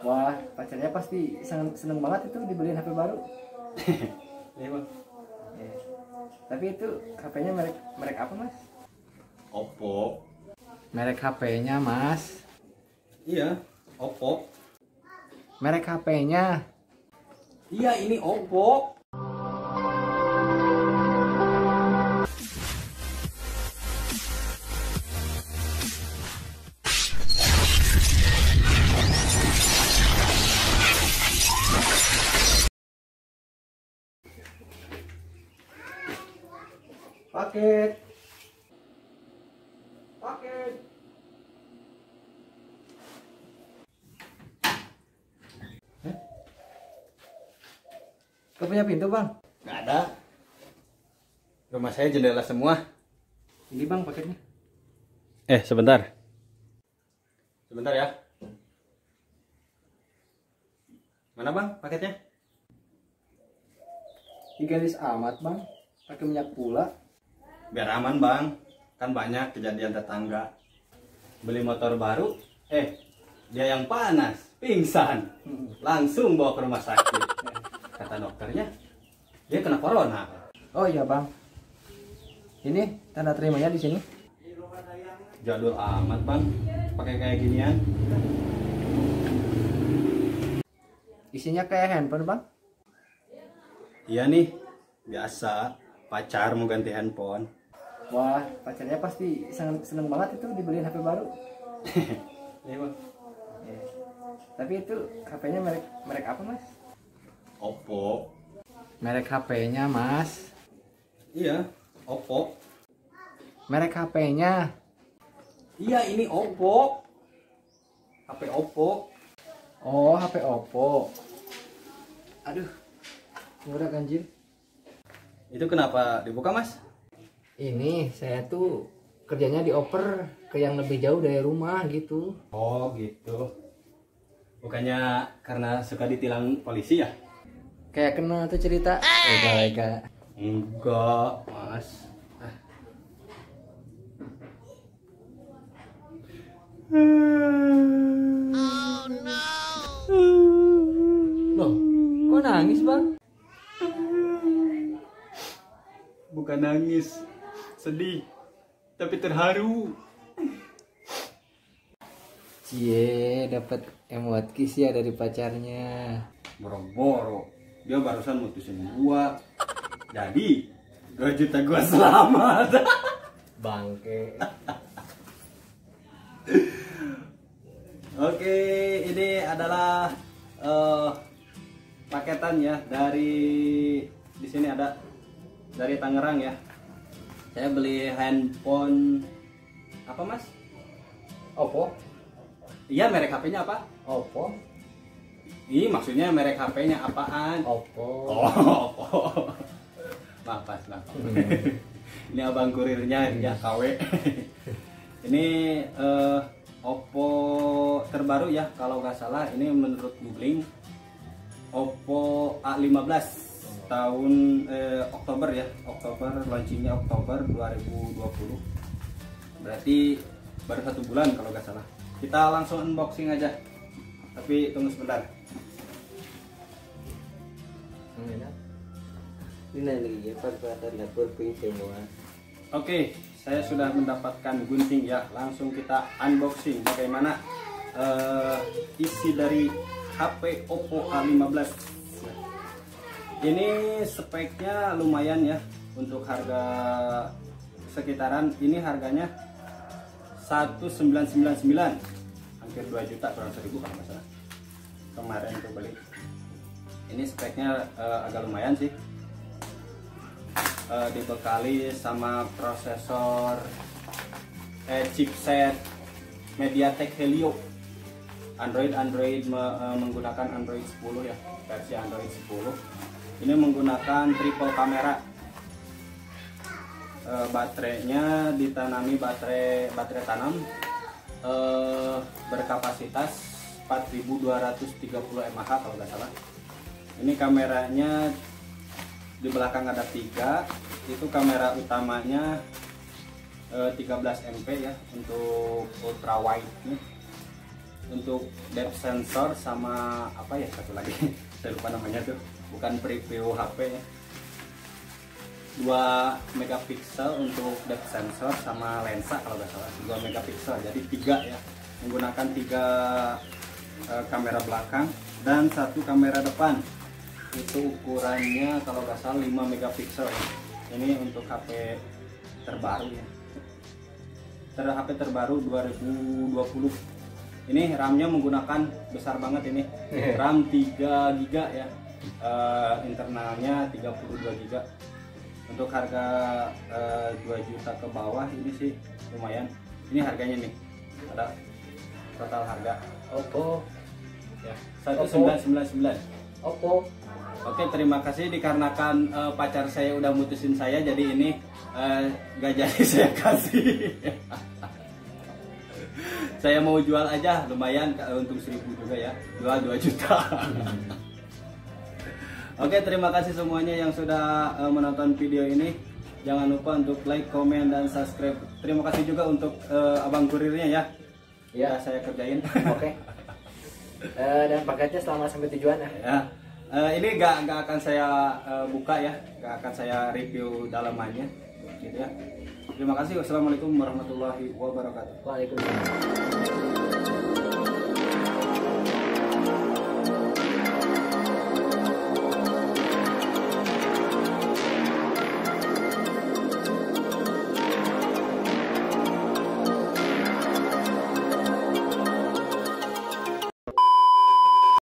Wah, pacarnya pasti seneng banget itu dibeliin HP baru. Iya bang. Ya. Tapi itu HP-nya merek apa mas? Oppo. Merek HP-nya mas. Iya, Oppo. Merek HP-nya. Iya, ini Oppo. Paket. Paket. Kau punya pintu bang? Nggak ada. Rumah saya jendela semua. Ini bang paketnya. Sebentar. Sebentar ya. Mana bang paketnya? Garis amat bang. Pakai minyak pula. Biar aman bang. Kan banyak kejadian tetangga. Beli motor baru. Dia yang panas. Pingsan. Langsung bawa ke rumah sakit. Kata dokternya, dia kena corona. Oh iya bang. Ini tanda terimanya di sini. Jadul amat bang. Pakai kayak ginian. Isinya kayak handphone bang. Iya nih. Biasa. Pacar mau ganti handphone. Wah, pacarnya pasti seneng banget itu dibeliin HP baru. Iya bang. Ya. Tapi itu HP-nya merek apa mas? Oppo. Merek HP-nya mas. Iya, Oppo. Merek HP-nya. Iya, ini Oppo. HP Oppo. Oh, HP Oppo. Aduh, murah ganjil. Itu kenapa dibuka, Mas? Ini saya tuh kerjanya dioper ke yang lebih jauh dari rumah gitu. Oh, gitu. Bukannya karena suka ditilang polisi ya? Kayak kenal tuh cerita. Lega. Enggak, Mas. Loh, kok nangis bang? Bukan nangis, sedih, tapi terharu. Cie, dapat emot kiss ya dari pacarnya. Boro-boro, dia barusan mutusin gua. Jadi, 2 juta gua selamat. Bangke. Oke, ini adalah paketan ya dari di sini ada dari Tangerang ya. Saya beli handphone apa mas? Oppo? Iya merek HP-nya apa? Oppo? Ih maksudnya merek HP-nya apaan? Oppo. Oh, Oppo. Maaf. Ini abang kurirnya ya KW. Ini Oppo terbaru ya kalau nggak salah ini menurut googling Oppo A15 tahun Oktober ya, Oktober launchingnya Oktober 2020, berarti baru 1 bulan kalau nggak salah. Kita langsung unboxing aja, tapi tunggu sebentar. Ini lagi ya perbuatan dapur semua. Oke, saya sudah mendapatkan gunting ya. Langsung kita unboxing bagaimana isi dari HP Oppo A15. Ini speknya lumayan ya untuk harga sekitaran ini harganya 1999, hampir 2 juta 100.000 kalau nggak salah. Kemarin tuh beli. Ini speknya agak lumayan sih. Dibekali sama prosesor chipset MediaTek Helio, Android menggunakan Android 10 ya, versi Android 10. Ini menggunakan triple kamera. Baterainya ditanami baterai tanam berkapasitas 4230 mAh kalau nggak salah. Ini kameranya di belakang ada 3, itu kamera utamanya 13 MP ya untuk ultra wide nih. untuk depth sensor sama apa ya satu lagi saya lupa namanya tuh, bukan preview HP ya. 2 megapiksel untuk depth sensor sama lensa kalau nggak salah 2 megapiksel, jadi 3 ya, menggunakan 3 kamera belakang dan 1 kamera depan. Itu ukurannya kalau nggak salah 5 megapiksel ya. Ini untuk HP terbaru ya, HP terbaru 2020. Ini RAM-nya menggunakan besar banget ini, RAM 3 GB ya, internalnya 32 GB. Untuk harga 2 juta ke bawah ini sih lumayan. Ini harganya nih, ada total harga Oppo ya 1999. Oppo. Oke, terima kasih. Dikarenakan pacar saya udah mutusin saya, jadi ini gak jadi saya kasih. Saya mau jual aja, lumayan untung 1.000 juga ya, jual 2 juta. Oke, terima kasih semuanya yang sudah menonton video ini. Jangan lupa untuk like, komen, dan subscribe. Terima kasih juga untuk abang kurirnya ya. Ya, saya kerjain. Oke. Dan paketnya selamat sampai tujuan ya. Ya. Ini gak akan saya buka ya, gak akan saya review dalamannya gitu ya. Terima kasih. Wassalamualaikum warahmatullahi wabarakatuh. Waalaikumsalam.